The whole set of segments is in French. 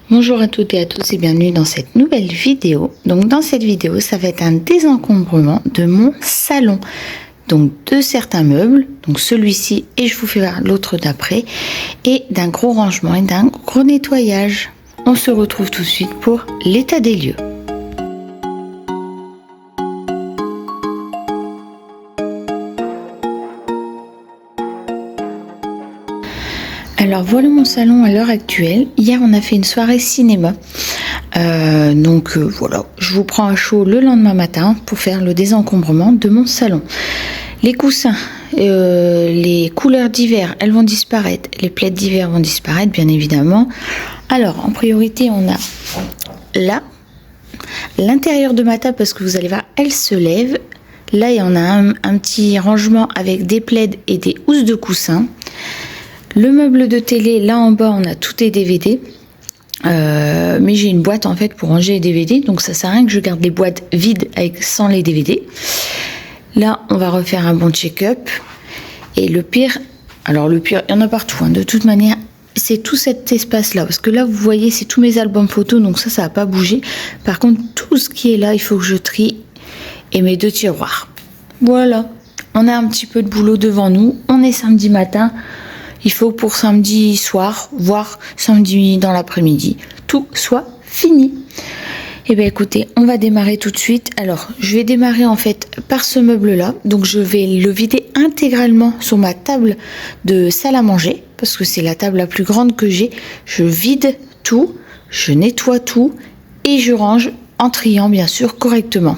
Bonjour à toutes et à tous et bienvenue dans cette nouvelle vidéo. Donc dans cette vidéo, ça va être un désencombrement de mon salon. Donc de certains meubles, donc celui-ci et je vous fais voir l'autre d'après, et d'un gros rangement et d'un gros nettoyage. On se retrouve tout de suite pour l'état des lieux. Alors voilà mon salon à l'heure actuelle. Hier on a fait une soirée cinéma. Voilà, je vous prends à chaud le lendemain matin pour faire le désencombrement de mon salon. Les coussins, les couleurs d'hiver, elles vont disparaître. Les plaids d'hiver vont disparaître bien évidemment. Alors en priorité on a là l'intérieur de ma table parce que vous allez voir elle se lève. Là il y en a un petit rangement avec des plaids et des housses de coussins. Le meuble de télé, là en bas, on a tous les DVD. Mais j'ai une boîte en fait pour ranger les DVD. Donc ça sert à rien que je garde les boîtes vides sans les DVD. Là, on va refaire un bon check-up. Et le pire, il y en a partout. De toute manière, c'est tout cet espace-là. Parce que là, vous voyez, c'est tous mes albums photos. Donc ça va pas bouger. Par contre, tout ce qui est là, il faut que je trie. Et mes 2 tiroirs. Voilà. On a un petit peu de boulot devant nous. On est samedi matin. Il faut pour samedi soir, voire samedi dans l'après-midi, tout soit fini. Et bien écoutez, on va démarrer tout de suite. Alors, je vais démarrer en fait par ce meuble-là. Donc je vais le vider intégralement sur ma table de salle à manger, parce que c'est la table la plus grande que j'ai. Je vide tout, je nettoie tout et je range en triant bien sûr correctement.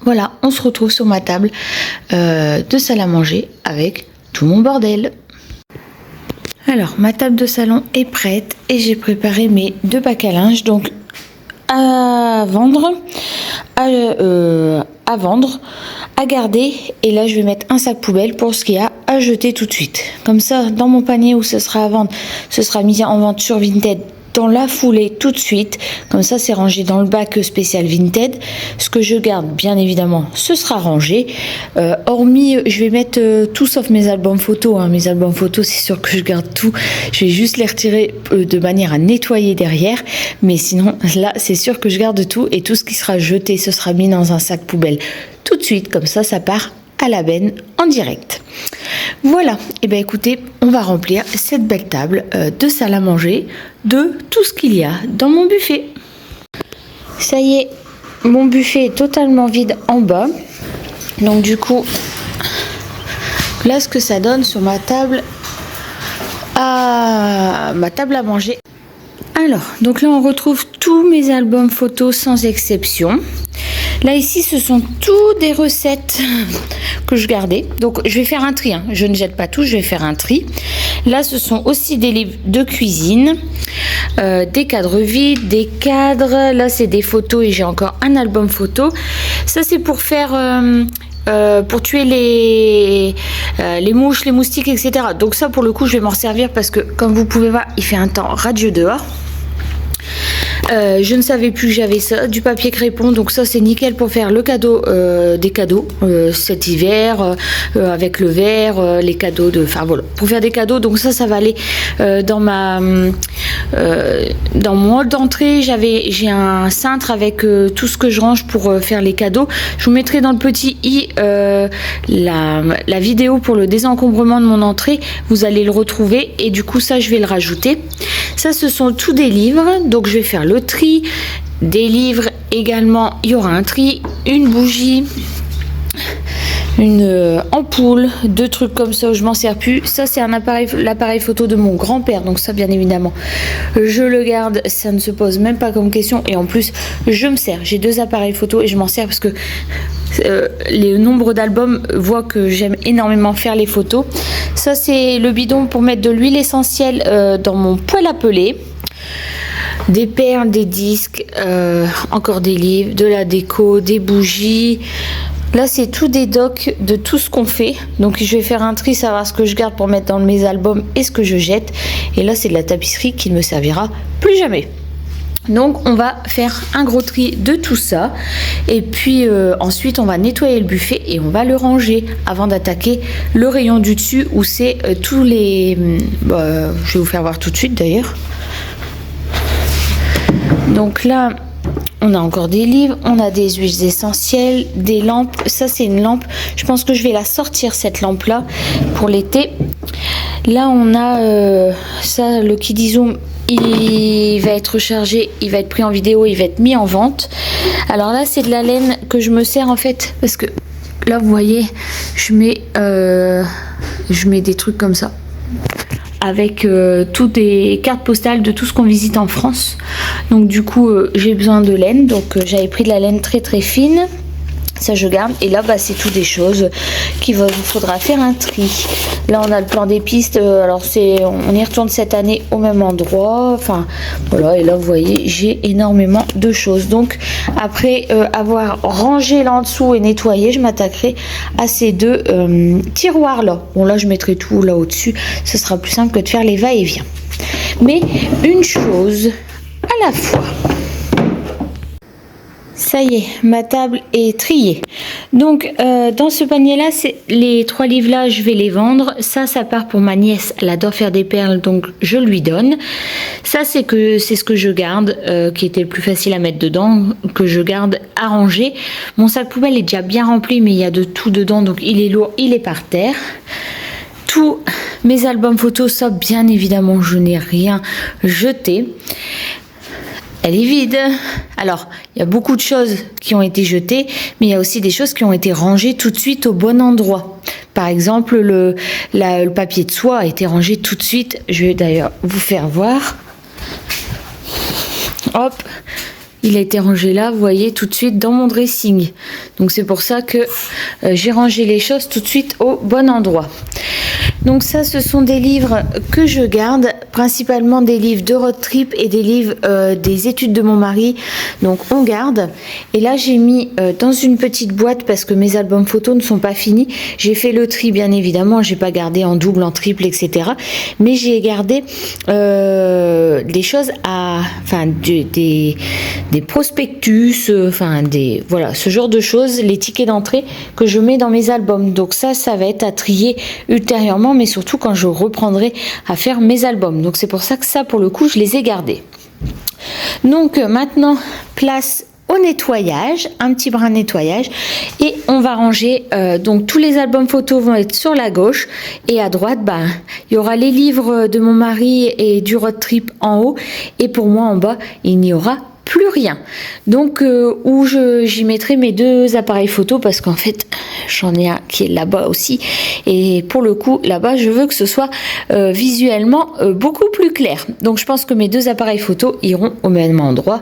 Voilà, on se retrouve sur ma table de salle à manger avec tout mon bordel. Alors, ma table de salon est prête et j'ai préparé mes 2 bacs à linge, donc à vendre, à garder. Et là, je vais mettre un sac poubelle pour ce qu'il y a à jeter tout de suite. Comme ça, dans mon panier où ce sera à vendre, ce sera mis en vente sur Vinted dans la foulée tout de suite. Comme ça, c'est rangé dans le bac spécial Vinted. Ce que je garde, bien évidemment, ce sera rangé. Hormis, je vais mettre tout sauf mes albums photos. Mes albums photos, c'est sûr que je garde tout. Je vais juste les retirer de manière à nettoyer derrière. Mais sinon, là, c'est sûr que je garde tout. Et tout ce qui sera jeté, ce sera mis dans un sac poubelle tout de suite. Comme ça part à la benne en direct. Voilà, et bien écoutez, on va remplir cette belle table de salle à manger de tout ce qu'il y a dans mon buffet. Ça y est, mon buffet est totalement vide en bas. Donc du coup, là ce que ça donne sur ma table à manger. Alors, donc là on retrouve tous mes albums photos sans exception. Là ici ce sont tous des recettes que je gardais. Donc je vais faire un tri. Je ne jette pas tout, je vais faire un tri. Là ce sont aussi des livres de cuisine, des cadres vides, des cadres. Là c'est des photos et j'ai encore un album photo. Ça c'est pour faire... pour tuer les mouches, les moustiques, etc. Donc ça pour le coup je vais m'en servir parce que comme vous pouvez voir il fait un temps radieux dehors. Je ne savais plus que j'avais ça, du papier crépon, donc ça c'est nickel pour faire le cadeau des cadeaux cet hiver avec le verre, les cadeaux enfin voilà, pour faire des cadeaux. Donc ça va aller dans mon hall d'entrée. J'ai un cintre avec tout ce que je range pour faire les cadeaux. Je vous mettrai dans le petit i la vidéo pour le désencombrement de mon entrée. Vous allez le retrouver et du coup ça je vais le rajouter. Ça ce sont tous des livres, donc je vais faire le tri des livres également. Il y aura un tri, une bougie, une ampoule, 2 trucs comme ça où je m'en sers plus. Ça c'est l'appareil photo de mon grand-père, donc ça bien évidemment je le garde, ça ne se pose même pas comme question. Et en plus je me sers, j'ai 2 appareils photo et je m'en sers parce que les nombres d'albums voient que j'aime énormément faire les photos. Ça c'est le bidon pour mettre de l'huile essentielle dans mon poêle à peler. Des perles, des disques, encore des livres, de la déco, des bougies. Là c'est tout des docs de tout ce qu'on fait. Donc je vais faire un tri, savoir ce que je garde pour mettre dans mes albums et ce que je jette. Et là c'est de la tapisserie qui ne me servira plus jamais. Donc on va faire un gros tri de tout ça et puis ensuite on va nettoyer le buffet et on va le ranger avant d'attaquer le rayon du dessus où c'est tous les... je vais vous faire voir tout de suite d'ailleurs. Donc là, on a encore des livres, on a des huiles essentielles, des lampes. Ça, c'est une lampe. Je pense que je vais la sortir, cette lampe-là, pour l'été. Là, on a ça, le Kidizoom. Il va être rechargé, il va être pris en vidéo, il va être mis en vente. Alors là, c'est de la laine que je me sers en fait, parce que là, vous voyez, je mets des trucs comme ça, avec toutes des cartes postales de tout ce qu'on visite en France. Donc du coup, j'ai besoin de laine, donc j'avais pris de la laine très très fine. Ça je garde, et là bah, c'est tout des choses qu'il vous faudra faire un tri. Là on a le plan des pistes, alors on y retourne cette année au même endroit, enfin voilà. Et là vous voyez, j'ai énormément de choses. Donc après avoir rangé là en dessous et nettoyé, je m'attaquerai à ces deux tiroirs là. Bon là je mettrai tout là au dessus, ce sera plus simple que de faire les va-et-vient. Mais une chose à la fois. Ça y est, ma table est triée. Donc, dans ce panier-là, les 3 livres-là, je vais les vendre. Ça part pour ma nièce. Elle adore faire des perles, donc je lui donne. Ça, c'est ce que je garde, qui était le plus facile à mettre dedans, que je garde à ranger. Mon sac poubelle est déjà bien rempli, mais il y a de tout dedans, donc il est lourd, il est par terre. Tous mes albums photos, ça, bien évidemment, je n'ai rien jeté. Elle est vide. Alors, il y a beaucoup de choses qui ont été jetées, mais il y a aussi des choses qui ont été rangées tout de suite au bon endroit. Par exemple, le papier de soie a été rangé tout de suite. Je vais d'ailleurs vous faire voir. Hop, il a été rangé là, vous voyez, tout de suite dans mon dressing. Donc c'est pour ça que j'ai rangé les choses tout de suite au bon endroit. Donc ça, ce sont des livres que je garde, principalement des livres de road trip et des livres des études de mon mari. Donc on garde. Et là, j'ai mis dans une petite boîte parce que mes albums photos ne sont pas finis. J'ai fait le tri, bien évidemment. J'ai pas gardé en double, en triple, etc. Mais j'ai gardé des choses enfin des prospectus, voilà, ce genre de choses, les tickets d'entrée que je mets dans mes albums. Donc ça va être à trier ultérieurement, mais surtout quand je reprendrai à faire mes albums. Donc c'est pour ça que ça, pour le coup, je les ai gardés. Donc maintenant, place au nettoyage, un petit brin de nettoyage, et on va ranger. Donc tous les albums photos vont être sur la gauche, et à droite, il y aura les livres de mon mari et du road trip en haut, et pour moi en bas, il n'y aura plus rien. Donc où j'y mettrai mes 2 appareils photo, parce qu'en fait j'en ai un qui est là-bas aussi, et pour le coup là-bas je veux que ce soit visuellement beaucoup plus clair. Donc je pense que mes 2 appareils photo iront au même endroit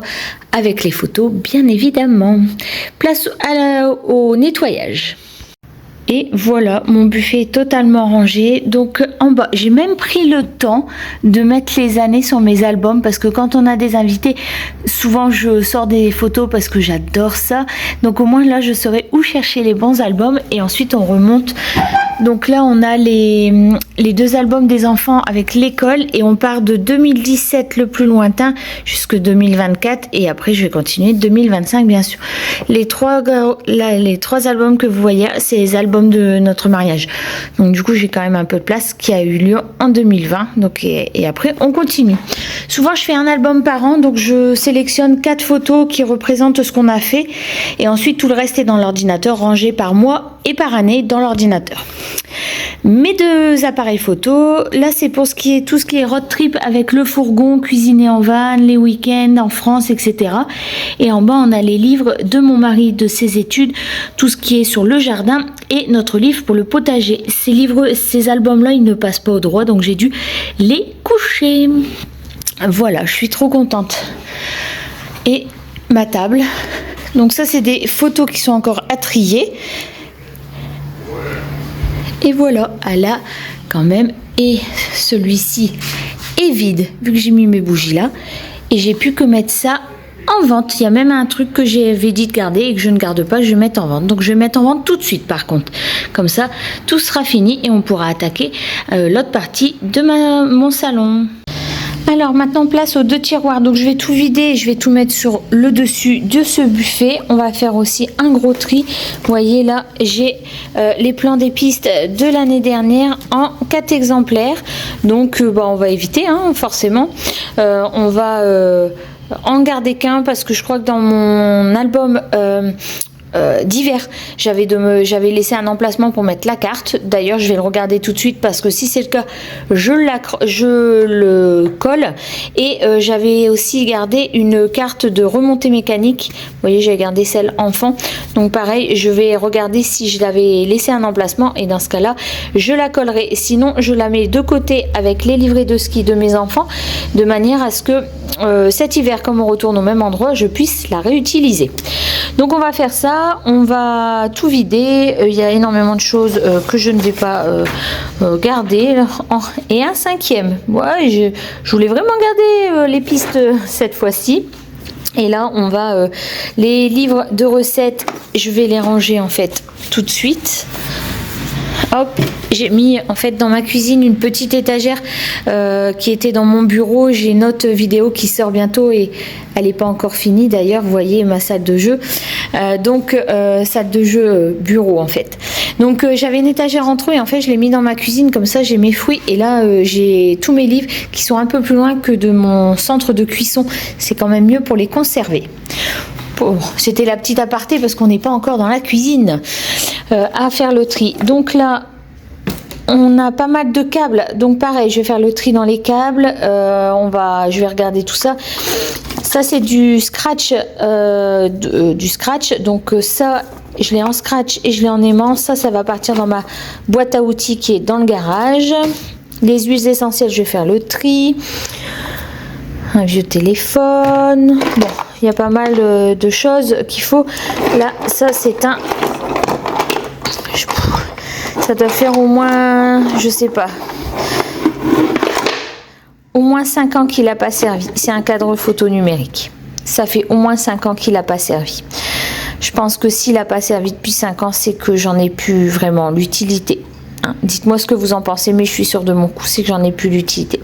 avec les photos, bien évidemment. Place au nettoyage. Et voilà, mon buffet est totalement rangé. Donc en bas, j'ai même pris le temps de mettre les années sur mes albums, parce que quand on a des invités, souvent je sors des photos parce que j'adore ça. Donc au moins là, je saurai où chercher les bons albums, et ensuite on remonte. Donc là, on a les 2 albums des enfants avec l'école, et on part de 2017 le plus lointain jusque 2024, et après je vais continuer 2025 bien sûr. Les 3 albums que vous voyez, c'est les albums de notre mariage. Donc du coup, j'ai quand même un peu de place, qui a eu lieu en 2020. Donc et après on continue. Souvent je fais un album par an, donc je sélectionne 4 photos qui représentent ce qu'on a fait, et ensuite tout le reste est dans l'ordinateur, rangé par mois et par année dans l'ordinateur. Mes 2 appareils photo, là c'est pour tout ce qui est road trip avec le fourgon, cuisiner en van, les week-ends en France, etc. Et en bas on a les livres de mon mari, de ses études, tout ce qui est sur le jardin, et notre livre pour le potager. Ces albums-là, ils ne passent pas au droit, donc j'ai dû les coucher. Voilà, je suis trop contente. Et ma table. Donc ça, c'est des photos qui sont encore à trier. Et voilà, elle a quand même. Et celui-ci est vide, vu que j'ai mis mes bougies là. Et j'ai pu que mettre ça en vente. Il y a même un truc que j'avais dit de garder et que je ne garde pas, je vais mettre en vente. Donc je vais mettre en vente tout de suite par contre. Comme ça, tout sera fini et on pourra attaquer l'autre partie de mon salon. Alors maintenant place aux 2 tiroirs, donc je vais tout vider, je vais tout mettre sur le dessus de ce buffet. On va faire aussi un gros tri. Vous voyez là j'ai les plans des pistes de l'année dernière en 4 exemplaires, donc on va éviter hein, forcément. On va en garder qu'un parce que je crois que dans mon album d'hiver j'avais laissé un emplacement pour mettre la carte. D'ailleurs je vais le regarder tout de suite parce que si c'est le cas je le colle. Et j'avais aussi gardé une carte de remontée mécanique, vous voyez j'ai gardé celle enfant, donc pareil je vais regarder si je l'avais laissé un emplacement et dans ce cas là je la collerai, sinon je la mets de côté avec les livrets de ski de mes enfants de manière à ce que cet hiver comme on retourne au même endroit je puisse la réutiliser. Donc on va faire ça, on va tout vider, il y a énormément de choses que je ne vais pas garder. Et un 5e, ouais, je voulais vraiment garder les pistes cette fois-ci. Et là on va les livres de recettes, je vais les ranger en fait tout de suite. Hop, j'ai mis en fait dans ma cuisine une petite étagère qui était dans mon bureau. J'ai une autre vidéo qui sort bientôt et elle n'est pas encore finie d'ailleurs. Vous voyez ma salle de jeu, salle de jeu bureau en fait. Donc j'avais une étagère en trop et en fait je l'ai mis dans ma cuisine, comme ça j'ai mes fruits et là j'ai tous mes livres qui sont un peu plus loin que de mon centre de cuisson. C'est quand même mieux pour les conserver. Bon, c'était la petite aparté parce qu'on n'est pas encore dans la cuisine à faire le tri. Donc là on a pas mal de câbles, donc pareil je vais faire le tri dans les câbles. Je vais regarder tout ça. Ça c'est du scratch, donc ça je l'ai en scratch et je l'ai en aimant. Ça va partir dans ma boîte à outils qui est dans le garage. Les huiles essentielles, je vais faire le tri. Un vieux téléphone. Bon, il y a pas mal de choses qu'il faut. Là, ça c'est un... Ça doit faire au moins, je sais pas, au moins 5 ans qu'il n'a pas servi. C'est un cadre photo numérique. Ça fait au moins 5 ans qu'il n'a pas servi. Je pense que s'il n'a pas servi depuis 5 ans, c'est que j'en ai plus vraiment l'utilité. Hein, dites-moi ce que vous en pensez, mais je suis sûre de mon coup, c'est que j'en ai plus l'utilité.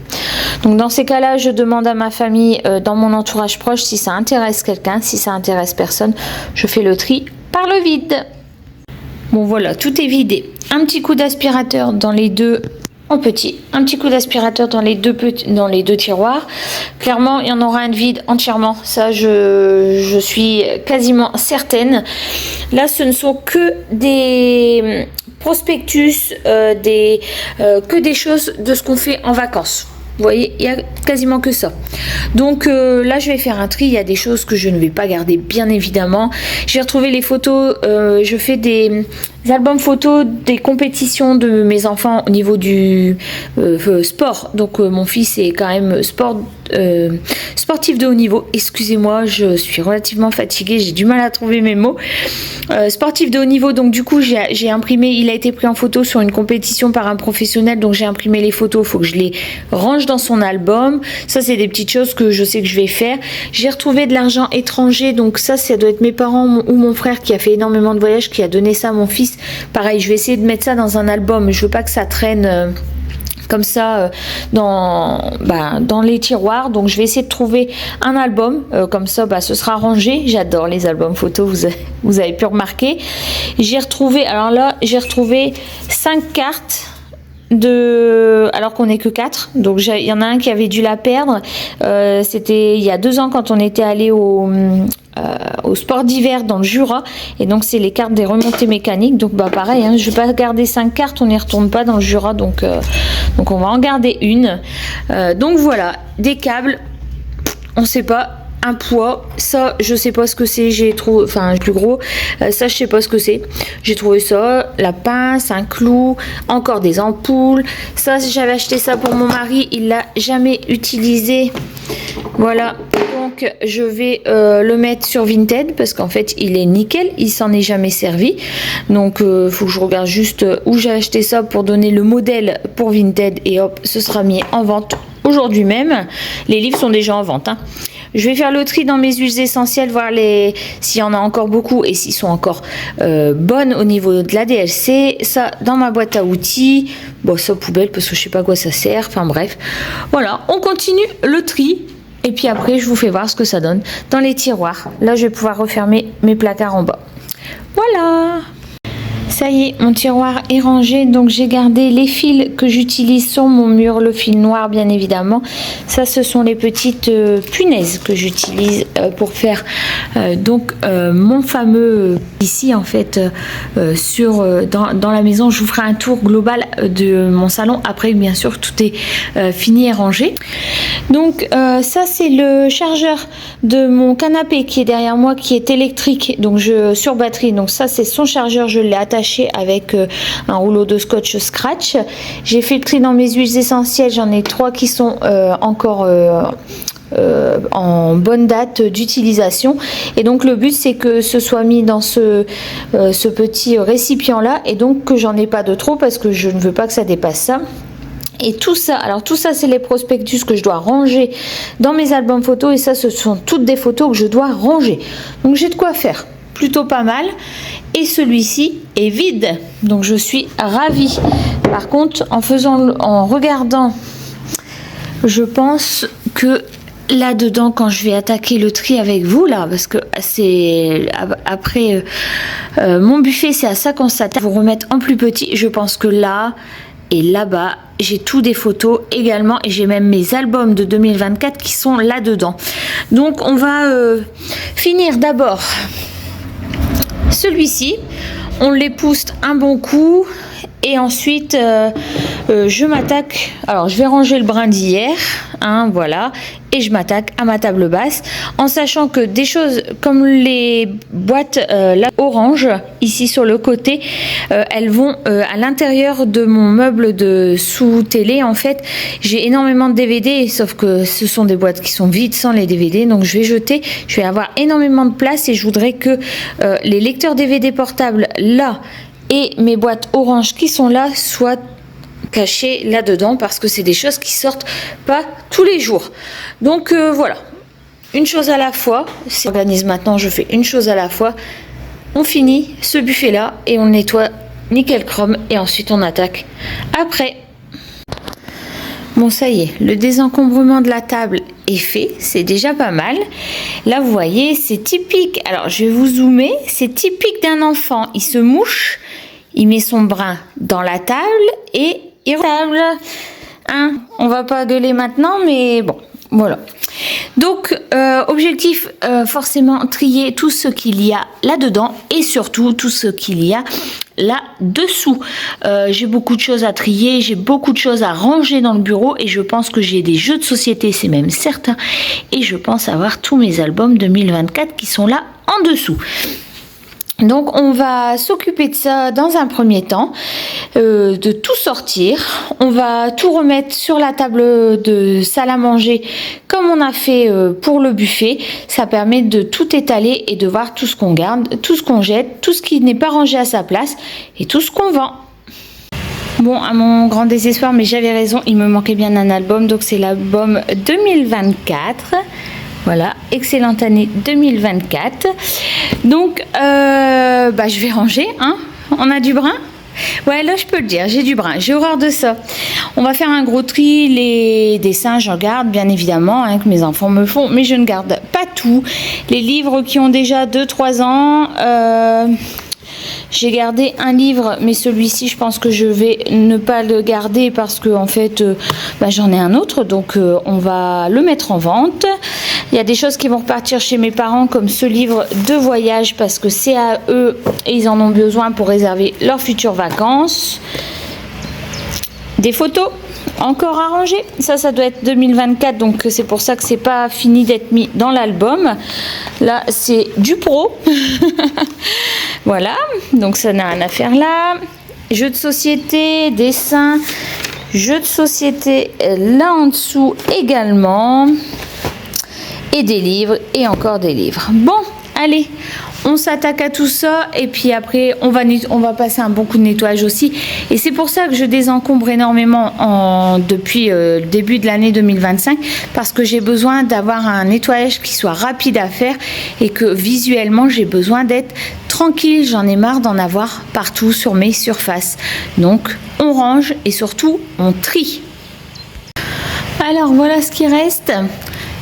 Donc dans ces cas-là, je demande à ma famille, dans mon entourage proche, si ça intéresse quelqu'un. Si ça intéresse personne, je fais le tri par le vide. Bon voilà, tout est vidé. Un petit coup d'aspirateur dans les deux en petit, un petit coup d'aspirateur dans les deux tiroirs. Clairement, il y en aura un de vide entièrement. Ça, je suis quasiment certaine. Là, ce ne sont que des prospectus, que des choses de ce qu'on fait en vacances. Vous voyez, il y a quasiment que ça. Donc là, je vais faire un tri. Il y a des choses que je ne vais pas garder, bien évidemment. J'ai retrouvé les photos. Je fais des albums photos des compétitions de mes enfants au niveau du sport. Donc mon fils est quand même sportif de haut niveau. Excusez-moi, je suis relativement fatiguée. J'ai du mal à trouver mes mots. Sportif de haut niveau. Donc du coup, j'ai imprimé. Il a été pris en photo sur une compétition par un professionnel. Donc j'ai imprimé les photos. Il faut que je les range dans son album. Ça, c'est des petites choses que je sais que je vais faire. J'ai retrouvé de l'argent étranger. Donc ça doit être mes parents ou mon frère qui a fait énormément de voyages, qui a donné ça à mon fils. Pareil, je vais essayer de mettre ça dans un album. Je veux pas que ça traîne comme ça dans les tiroirs. Donc je vais essayer de trouver un album. Comme ça, ce sera rangé. J'adore les albums photos, vous avez pu remarquer. J'ai retrouvé, alors là, j'ai retrouvé 5 cartes alors qu'on n'est que 4, donc il y en a un qui avait dû la perdre. C'était il y a 2 ans quand on était allé au sport d'hiver dans le Jura, et donc c'est les cartes des remontées mécaniques. Donc pareil, hein, je vais pas garder 5 cartes, on n'y retourne pas dans le Jura, donc on va en garder une. Donc voilà, des câbles, on sait pas. Un poids, ça je sais pas ce que c'est, j'ai trouvé, enfin plus gros, ça je sais pas ce que c'est, j'ai trouvé ça, la pince, un clou, encore des ampoules. Ça, j'avais acheté ça pour mon mari, il l'a jamais utilisé, voilà. Donc je vais le mettre sur Vinted parce qu'en fait il est nickel, il s'en est jamais servi. Donc faut que je regarde juste où j'ai acheté ça pour donner le modèle pour Vinted, et hop, ce sera mis en vente aujourd'hui même. Les livres sont déjà en vente, hein. Je vais faire le tri dans mes huiles essentielles, voir s'il y en a encore beaucoup et s'ils sont encore bonnes au niveau de la DLC. Ça, dans ma boîte à outils. Bon, ça poubelle parce que je sais pas à quoi ça sert. Enfin bref. Voilà, on continue le tri. Et puis après, je vous fais voir ce que ça donne dans les tiroirs. Là, je vais pouvoir refermer mes placards en bas. Voilà! Ça y est, mon tiroir est rangé, donc j'ai gardé les fils que j'utilise sur mon mur, le fil noir bien évidemment. Ça, ce sont les petites punaises que j'utilise pour faire mon fameux ici en fait dans la maison. Je vous ferai un tour global de mon salon après, bien sûr, tout est fini et rangé. Donc ça, c'est le chargeur de mon canapé qui est derrière moi, qui est électrique, donc sur batterie. Donc ça, c'est son chargeur, je l'ai attaché avec un rouleau de scotch scratch. J'ai fait le tri dans mes huiles essentielles, j'en ai 3 qui sont encore en bonne date d'utilisation, et donc le but c'est que ce soit mis dans ce petit récipient là, et donc que j'en ai pas de trop parce que je ne veux pas que ça dépasse ça. Et tout ça, alors tout ça c'est les prospectus que je dois ranger dans mes albums photos, et ça ce sont toutes des photos que je dois ranger, donc j'ai de quoi faire, plutôt pas mal. Et celui-ci est vide, donc je suis ravie. Par contre, en regardant, je pense que là-dedans, quand je vais attaquer le tri avec vous, là, parce que c'est après mon buffet, c'est à ça qu'on s'attaque. Vous remettre en plus petit, je pense que là et là-bas, j'ai tout des photos également, et j'ai même mes albums de 2024 qui sont là-dedans. Donc, on va finir d'abord celui-ci, on l'épouse un bon coup, et ensuite je m'attaque. Alors je vais ranger le brin d'hier, hein, voilà, et je m'attaque à ma table basse, en sachant que des choses comme les boîtes là, orange ici sur le côté, elles vont à l'intérieur de mon meuble de sous télé. En fait, j'ai énormément de DVD, sauf que ce sont des boîtes qui sont vides sans les DVD, donc je vais jeter. Je vais avoir énormément de place, et je voudrais que les lecteurs DVD portables là et mes boîtes orange qui sont là soient cachées là-dedans, parce que c'est des choses qui sortent pas tous les jours. Donc voilà, une chose à la fois. Si j'organise maintenant, je fais une chose à la fois. On finit ce buffet là et on nettoie nickel chrome, et ensuite on attaque après. Bon, ça y est, le désencombrement de la table est fait, c'est déjà pas mal. Là, vous voyez, c'est typique. Alors, je vais vous zoomer. C'est typique d'un enfant. Il se mouche, il met son brin dans la table et il table. Hein, on va pas gueuler maintenant, mais bon, voilà. Donc, objectif, forcément, trier tout ce qu'il y a là-dedans, et surtout tout ce qu'il y a là-dessous. J'ai beaucoup de choses à trier, j'ai beaucoup de choses à ranger dans le bureau, et je pense que j'ai des jeux de société, c'est même certain, et je pense avoir tous mes albums 2024 qui sont là en dessous. Donc on va s'occuper de ça dans un premier temps, de tout sortir. On va tout remettre sur la table de salle à manger comme on a fait pour le buffet. Ça permet de tout étaler et de voir tout ce qu'on garde, tout ce qu'on jette, tout ce qui n'est pas rangé à sa place et tout ce qu'on vend. Bon, à mon grand désespoir, mais j'avais raison, il me manquait bien un album, donc c'est l'album 2024. Voilà, excellente année 2024. Donc, je vais ranger, hein. On a du brin. Ouais, là, je peux le dire, j'ai du brin. J'ai horreur de ça. On va faire un gros tri. Les dessins, j'en garde, bien évidemment, hein, que mes enfants me font, mais je ne garde pas tout. Les livres qui ont déjà 2-3 ans... j'ai gardé un livre, mais celui-ci, je pense que je vais ne pas le garder parce que en fait, j'en ai un autre, donc on va le mettre en vente. Il y a des choses qui vont repartir chez mes parents, comme ce livre de voyage, parce que c'est à eux et ils en ont besoin pour réserver leurs futures vacances. Des photos encore à ranger, ça doit être 2024, donc c'est pour ça que c'est pas fini d'être mis dans l'album. Là, c'est du pro. Voilà, donc ça n'a rien à faire là. Jeux de société, dessins, jeux de société là en dessous également. Et des livres, et encore des livres. Bon, allez, on s'attaque à tout ça et puis après on va passer un bon coup de nettoyage aussi. Et c'est pour ça que je désencombre énormément depuis le début de l'année 2025 parce que j'ai besoin d'avoir un nettoyage qui soit rapide à faire et que visuellement j'ai besoin d'être tranquille. J'en ai marre d'en avoir partout sur mes surfaces. Donc on range et surtout on trie. Alors voilà ce qui reste.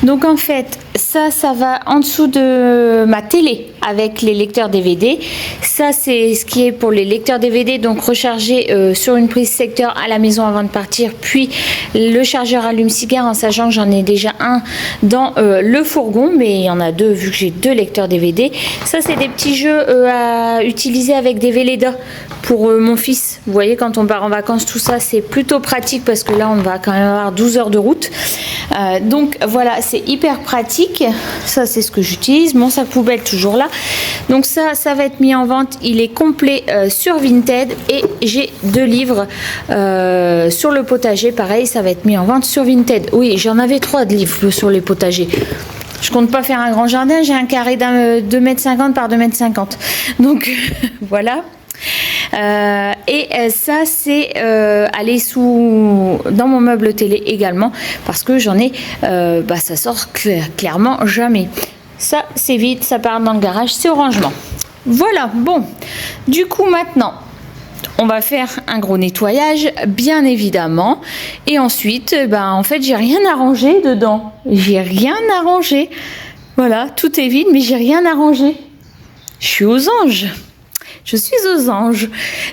Donc en fait, ça va en dessous de ma télé avec les lecteurs DVD. Ça, c'est ce qui est pour les lecteurs DVD, donc recharger sur une prise secteur à la maison avant de partir, puis le chargeur allume-cigare en sachant que j'en ai déjà un dans le fourgon, mais il y en a deux vu que j'ai deux lecteurs DVD. Ça, c'est des petits jeux à utiliser avec des Velleda pour mon fils. Vous voyez, quand on part en vacances, tout ça, c'est plutôt pratique parce que là, on va quand même avoir 12 heures de route. Donc voilà, c'est hyper pratique. Ça, c'est ce que j'utilise. Mon sac poubelle toujours là. Donc ça va être mis en vente. Il est complet sur Vinted et j'ai 2 livres sur le potager. Pareil, ça va être mis en vente sur Vinted. Oui, j'en avais 3 de livres sur les potagers. Je compte pas faire un grand jardin. J'ai un carré d'un 2,50 m par 2,50 m. Donc voilà. Ça c'est aller dans mon meuble télé également parce que j'en ai ça sort clairement jamais. Ça c'est vide, ça part dans le garage, c'est au rangement. Voilà, bon, du coup maintenant on va faire un gros nettoyage bien évidemment et ensuite en fait j'ai rien à ranger dedans, j'ai rien à ranger. Voilà, tout est vide mais j'ai rien à ranger. Je suis aux anges. Je suis aux anges.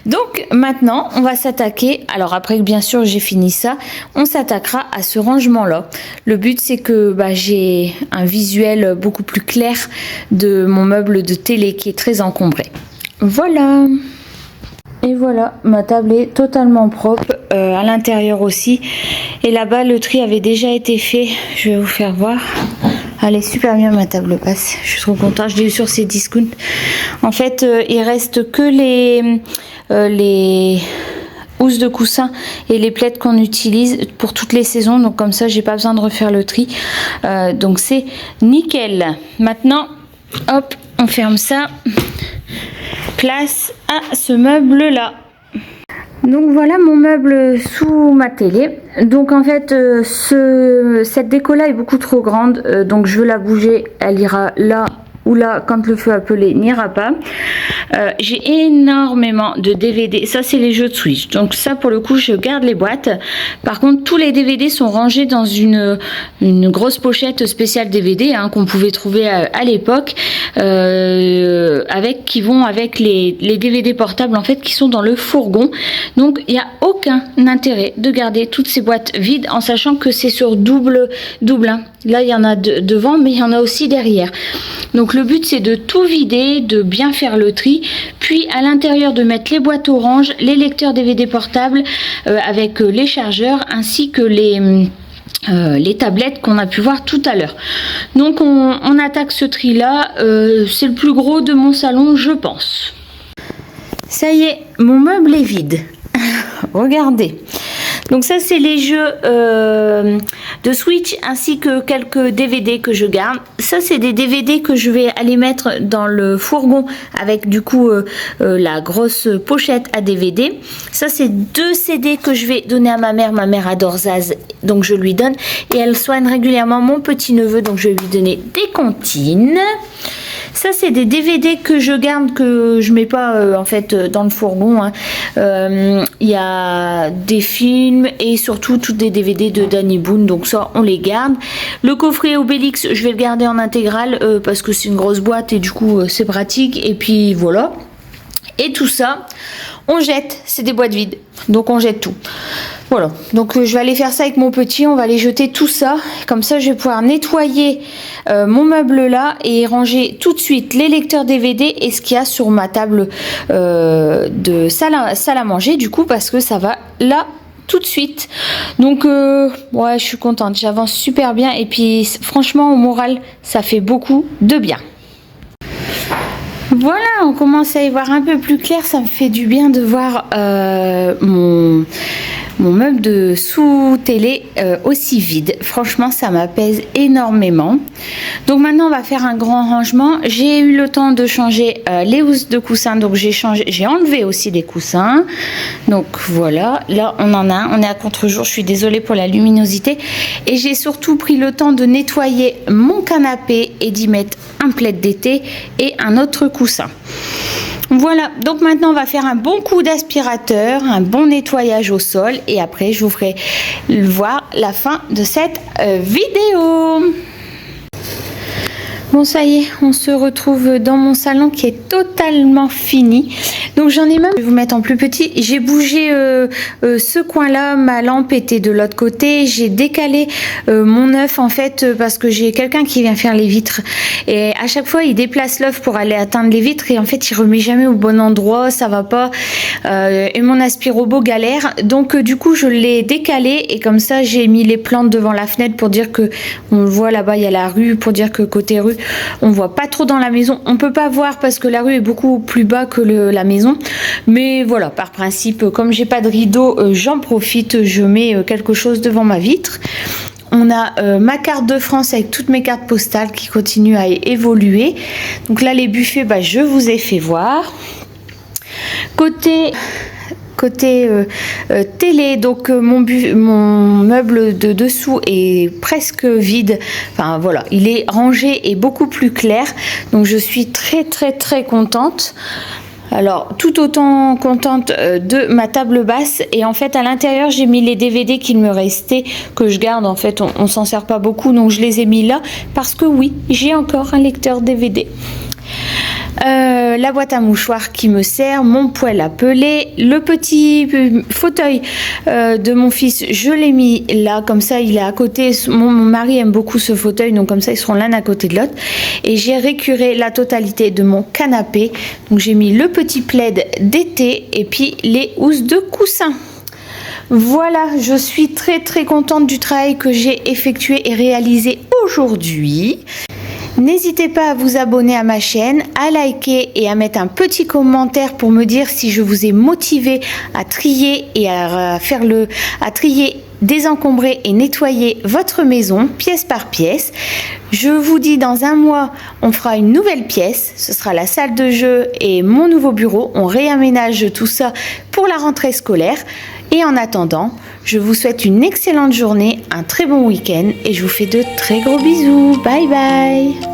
Donc maintenant, on va s'attaquer. Alors après que bien sûr j'ai fini ça, on s'attaquera à ce rangement-là. Le but c'est que j'ai un visuel beaucoup plus clair de mon meuble de télé qui est très encombré. Voilà. Et voilà, ma table est totalement propre, à l'intérieur aussi. Et là-bas, le tri avait déjà été fait. Je vais vous faire voir. Elle est super bien ma table basse, je suis trop contente, je l'ai eu sur ces discounts. En fait, il reste que les housses de coussin et les plaids qu'on utilise pour toutes les saisons. Donc comme ça, j'ai pas besoin de refaire le tri. Donc c'est nickel. Maintenant, hop, on ferme ça. Place à ce meuble-là. Donc voilà mon meuble sous ma télé. Donc en fait cette déco là est beaucoup trop grande, donc je veux la bouger, elle ira là ou là quand le feu appelé n'ira pas. J'ai énormément de DVD, ça c'est les jeux de Switch, donc ça pour le coup je garde les boîtes. Par contre tous les DVD sont rangés dans une grosse pochette spéciale DVD qu'on pouvait trouver à l'époque, qui vont avec les DVD portables en fait qui sont dans le fourgon. Donc il n'y a aucun intérêt de garder toutes ces boîtes vides en sachant que c'est sur double. Là il y en a devant mais il y en a aussi derrière. Donc le but c'est de tout vider, de bien faire le tri, puis à l'intérieur de mettre les boîtes oranges, les lecteurs DVD portables avec les chargeurs ainsi que les tablettes qu'on a pu voir tout à l'heure. Donc on attaque ce tri là, c'est le plus gros de mon salon je pense. Ça y est, mon meuble est vide. Regardez. Donc ça c'est les jeux de Switch ainsi que quelques DVD que je garde. Ça c'est des DVD que je vais aller mettre dans le fourgon avec du coup la grosse pochette à DVD. Ça c'est 2 CD que je vais donner à ma mère. Ma mère adore Zaz, donc je lui donne et elle soigne régulièrement mon petit neveu, donc je vais lui donner des comptines. Ça c'est des DVD que je garde, que je mets pas en fait dans le fourgon. Il y a des films et surtout toutes des DVD de Danny Boone, donc ça on les garde. Le coffret Obélix je vais le garder en intégrale parce que c'est une grosse boîte et du coup c'est pratique. Et puis voilà. Et tout ça on jette, c'est des boîtes vides, donc on jette tout. Voilà, donc je vais aller faire ça avec mon petit, on va aller jeter tout ça, comme ça je vais pouvoir nettoyer mon meuble là et ranger tout de suite les lecteurs DVD et ce qu'il y a sur ma table de salle à manger du coup, parce que ça va là tout de suite. Donc ouais, je suis contente, j'avance super bien et puis franchement au moral ça fait beaucoup de bien. Voilà, on commence à y voir un peu plus clair, ça me fait du bien de voir mon meuble de sous-télé aussi vide. Franchement, ça m'apaise énormément. Donc maintenant, on va faire un grand rangement. J'ai eu le temps de changer les housses de coussins. Donc j'ai enlevé aussi des coussins. Donc voilà, là on en a un. On est à contre-jour. Je suis désolée pour la luminosité. Et j'ai surtout pris le temps de nettoyer mon canapé et d'y mettre un plaid d'été et un autre coussin. Voilà, donc maintenant on va faire un bon coup d'aspirateur, un bon nettoyage au sol et après je vous ferai voir la fin de cette vidéo. Bon, ça y est, on se retrouve dans mon salon qui est totalement fini. Donc j'en ai même, je vais vous mettre en plus petit. J'ai bougé ce coin-là, ma lampe était de l'autre côté. J'ai décalé mon œuf en fait parce que j'ai quelqu'un qui vient faire les vitres. Et à chaque fois, il déplace l'œuf pour aller atteindre les vitres et en fait, il remet jamais au bon endroit, ça va pas. Et mon aspirobot galère. Donc du coup, je l'ai décalé et comme ça, j'ai mis les plantes devant la fenêtre pour dire que on le voit là-bas, il y a la rue, pour dire que côté rue, on voit pas trop dans la maison. On peut pas voir parce que la rue est beaucoup plus bas que la maison. Mais voilà, par principe, comme j'ai pas de rideau, j'en profite, je mets quelque chose devant ma vitre. On a ma carte de France avec toutes mes cartes postales qui continuent à évoluer. Donc là, les buffets, je vous ai fait voir. Côté télé, donc mon meuble de dessous est presque vide. Enfin voilà, il est rangé et beaucoup plus clair. Donc je suis très contente. Alors, tout autant contente de ma table basse. Et en fait, à l'intérieur, j'ai mis les DVD qu'il me restait, que je garde. En fait, on s'en sert pas beaucoup, donc je les ai mis là. Parce que oui, j'ai encore un lecteur DVD. La boîte à mouchoirs qui me sert, mon poêle à peler, le petit fauteuil de mon fils, je l'ai mis là, comme ça il est à côté. Mon mari aime beaucoup ce fauteuil, donc comme ça ils seront l'un à côté de l'autre. Et j'ai récuré la totalité de mon canapé, donc j'ai mis le petit plaid d'été et puis les housses de coussin. Voilà, je suis très contente du travail que j'ai effectué et réalisé aujourd'hui. N'hésitez pas à vous abonner à ma chaîne, à liker et à mettre un petit commentaire pour me dire si je vous ai motivé à trier et à trier, désencombrer et nettoyer votre maison pièce par pièce. Je vous dis dans un mois, on fera une nouvelle pièce. Ce sera la salle de jeu et mon nouveau bureau. On réaménage tout ça pour la rentrée scolaire. Et en attendant, je vous souhaite une excellente journée, un très bon week-end et je vous fais de très gros bisous. Bye bye!